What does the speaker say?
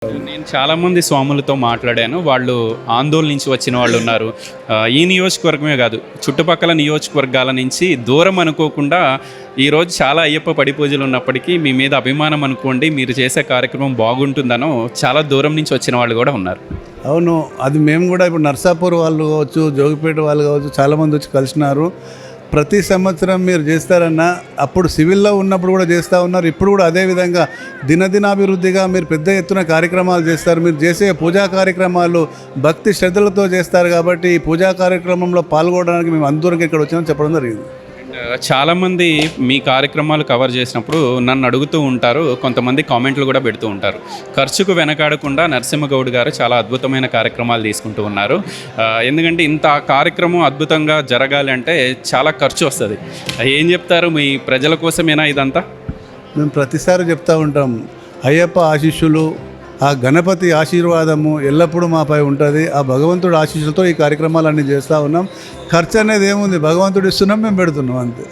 నేను చాలామంది స్వాములతో మాట్లాడాను. వాళ్ళు ఆందోళన నుంచి వచ్చిన వాళ్ళు ఉన్నారు. ఈ నియోజకవర్గమే కాదు, చుట్టుపక్కల నియోజకవర్గాల నుంచి దూరం అనుకోకుండా ఈరోజు చాలా అయ్యప్ప పడి పూజలు ఉన్నప్పటికీ మీ మీద అభిమానం అనుకోండి, మీరు చేసే కార్యక్రమం బాగుంటుందనో చాలా దూరం నుంచి వచ్చిన వాళ్ళు కూడా ఉన్నారు. అవును, అది మేము కూడా ఇప్పుడు నర్సాపూర్ వాళ్ళు కావచ్చు, జోగిపేట వాళ్ళు కావచ్చు, చాలామంది వచ్చి కలిసినారు. ప్రతి సంవత్సరం మీరు చేస్తారన్న అప్పుడు సివిల్లో ఉన్నప్పుడు కూడా చేస్తూ ఉన్నారు. ఇప్పుడు కూడా అదేవిధంగా దినదినాభివృద్ధిగా మీరు పెద్ద ఎత్తున కార్యక్రమాలు చేస్తారు. మీరు చేసే పూజా కార్యక్రమాలు భక్తి శ్రద్ధలతో చేస్తారు కాబట్టి ఈ పూజా కార్యక్రమంలో పాల్గొనడానికి మేము అందరం ఇక్కడ వచ్చామని చెప్పడం జరిగింది. చాలామంది మీ కార్యక్రమాలు కవర్ చేసినప్పుడు నన్ను అడుగుతూ ఉంటారు, కొంతమంది కామెంట్లు కూడా పెడుతూ ఉంటారు. ఖర్చుకు వెనకాడకుండా నరసింహగౌడ్ గారు చాలా అద్భుతమైన కార్యక్రమాలు తీసుకుంటూ ఉన్నారు. ఎందుకంటే ఇంత కార్యక్రమం అద్భుతంగా జరగాలి అంటే చాలా ఖర్చు వస్తుంది. ఏం చెప్తారు, మీ ప్రజల కోసమేనా ఇదంతా? మేము ప్రతిసారి చెప్తూ ఉంటాం, అయ్యప్ప ఆశీస్సులు, ఆ గణపతి ఆశీర్వాదము ఎల్లప్పుడూ మాపై ఉంటుంది. ఆ భగవంతుడి ఆశీస్సులతో ఈ కార్యక్రమాలన్నీ చేస్తూ ఉన్నాం. ఖర్చు అనేది ఏముంది, భగవంతుడు ఇస్తున్నాం, మేము పెడుతున్నాం అంతే.